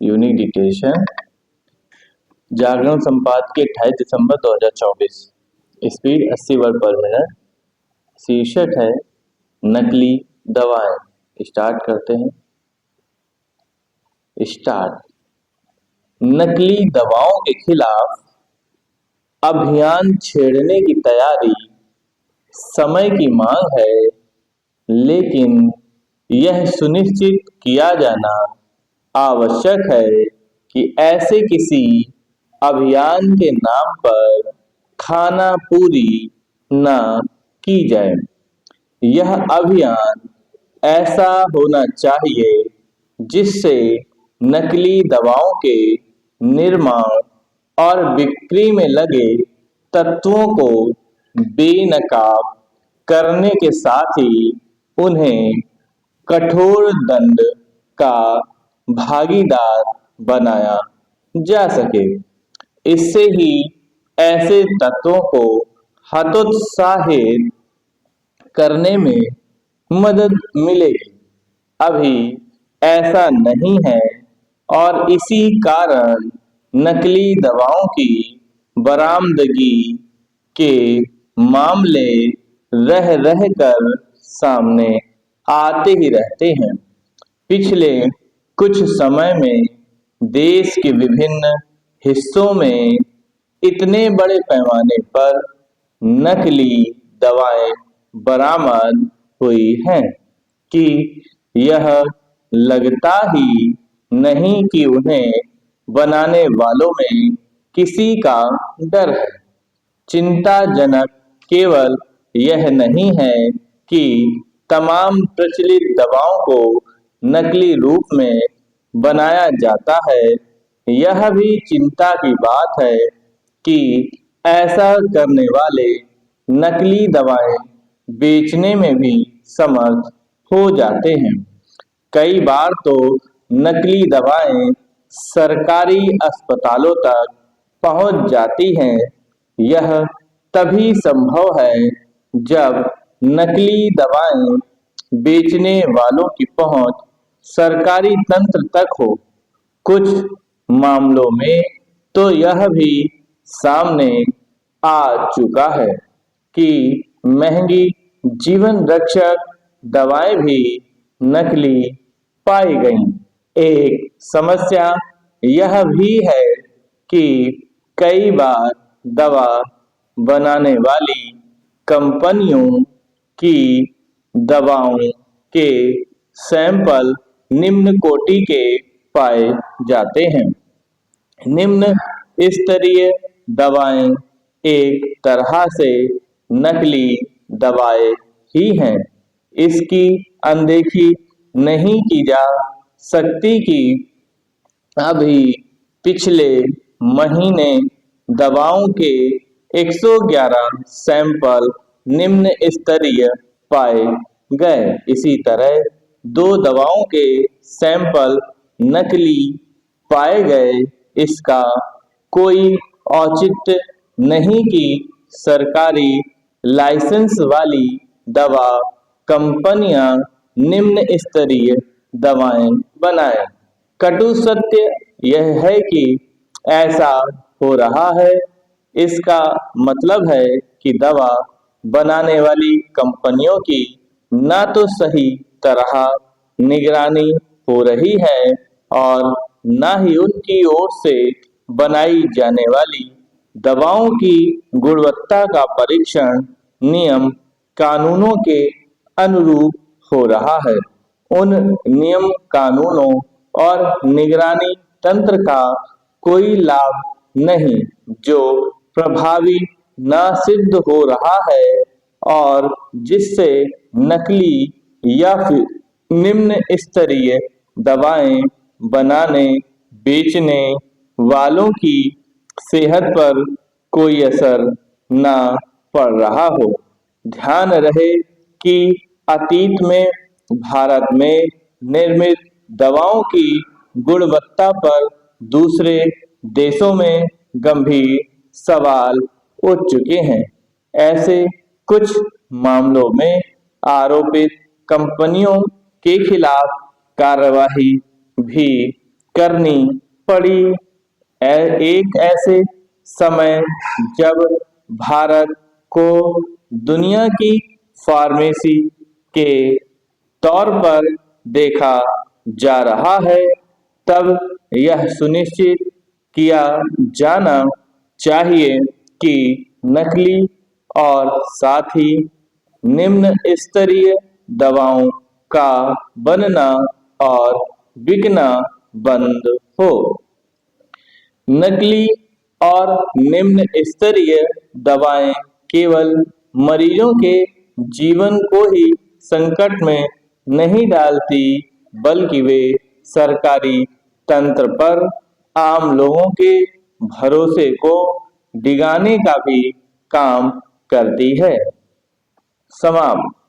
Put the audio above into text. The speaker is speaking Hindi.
यूनिक डिटेशन। जागरण संपादकीय 28 दिसंबर 2024। स्पीड 80 वर्ड पर मिनट। शीर्षक है नकली दवाएं। स्टार्ट करते हैं। स्टार्ट। नकली दवाओं के खिलाफ अभियान छेड़ने की तैयारी समय की मांग है, लेकिन यह सुनिश्चित किया जाना आवश्यक है कि ऐसे किसी अभियान के नाम पर खानापूरी न की जाए। यह अभियान ऐसा होना चाहिए जिससे नकली दवाओं के निर्माण और बिक्री में लगे तत्वों को बेनकाब करने के साथ ही उन्हें कठोर दंड का भागीदार बनाया जा सके। इससे ही ऐसे तत्वों को हतोत्साहित करने में मदद मिलेगी। अभी ऐसा नहीं है और इसी कारण नकली दवाओं की बरामदगी के मामले रह कर सामने आते ही रहते हैं। पिछले कुछ समय में देश के विभिन्न हिस्सों में इतने बड़े पैमाने पर नकली दवाएं बरामद हुई हैं कि यह लगता ही नहीं कि उन्हें बनाने वालों में किसी का डर है। चिंताजनक केवल यह नहीं है कि तमाम प्रचलित दवाओं को नकली रूप में बनाया जाता है, यह भी चिंता की बात है कि ऐसा करने वाले नकली दवाएं बेचने में भी समर्थ हो जाते हैं। कई बार तो नकली दवाएं सरकारी अस्पतालों तक पहुंच जाती हैं। यह तभी संभव है जब नकली दवाएं बेचने वालों की पहुंच सरकारी तंत्र तक हो। कुछ मामलों में तो यह भी सामने आ चुका है कि महंगी जीवन रक्षक दवाएं भी नकली पाई गईं। एक समस्या यह भी है कि कई बार दवा बनाने वाली कंपनियों की दवाओं के सैंपल निम्न कोटि के पाए जाते हैं। निम्न स्तरीय दवाएं एक तरह से नकली दवाएं ही हैं। इसकी अनदेखी नहीं की जा सकती कि अभी पिछले महीने दवाओं के 111 सैंपल निम्न स्तरीय पाए गए। इसी तरह 2 दवाओं के सैंपल नकली पाए गए। इसका कोई औचित्य नहीं कि सरकारी लाइसेंस वाली दवा कंपनियां निम्न स्तरीय दवाएं बनाएं। कटु सत्य यह है कि ऐसा हो रहा है। इसका मतलब है कि दवा बनाने वाली कंपनियों की ना तो सही तरह निगरानी हो रही है और ना ही उनकी ओर से बनाई जाने वाली दवाओं की गुणवत्ता का परीक्षण नियम कानूनों के अनुरूप हो रहा है। उन नियम कानूनों और निगरानी तंत्र का कोई लाभ नहीं जो प्रभावी न सिद्ध हो रहा है और जिससे नकली या फिर निम्न स्तरीय दवाएं बनाने बेचने वालों की सेहत पर कोई असर न पड़ रहा हो। ध्यान रहे कि अतीत में भारत में निर्मित दवाओं की गुणवत्ता पर दूसरे देशों में गंभीर सवाल उठ चुके हैं। ऐसे कुछ मामलों में आरोपित कंपनियों के खिलाफ कार्यवाही भी करनी पड़ी। एक ऐसे समय जब भारत को दुनिया की फार्मेसी के तौर पर देखा जा रहा है, तब यह सुनिश्चित किया जाना चाहिए कि नकली और साथ ही निम्न स्तरीय दवाओं का बनना और बिकना बंद हो। नकली और निम्न स्तरीय दवाएं केवल मरीजों के जीवन को ही संकट में नहीं डालती, बल्कि वे सरकारी तंत्र पर आम लोगों के भरोसे को डिगाने का भी काम करती है। समाप्त।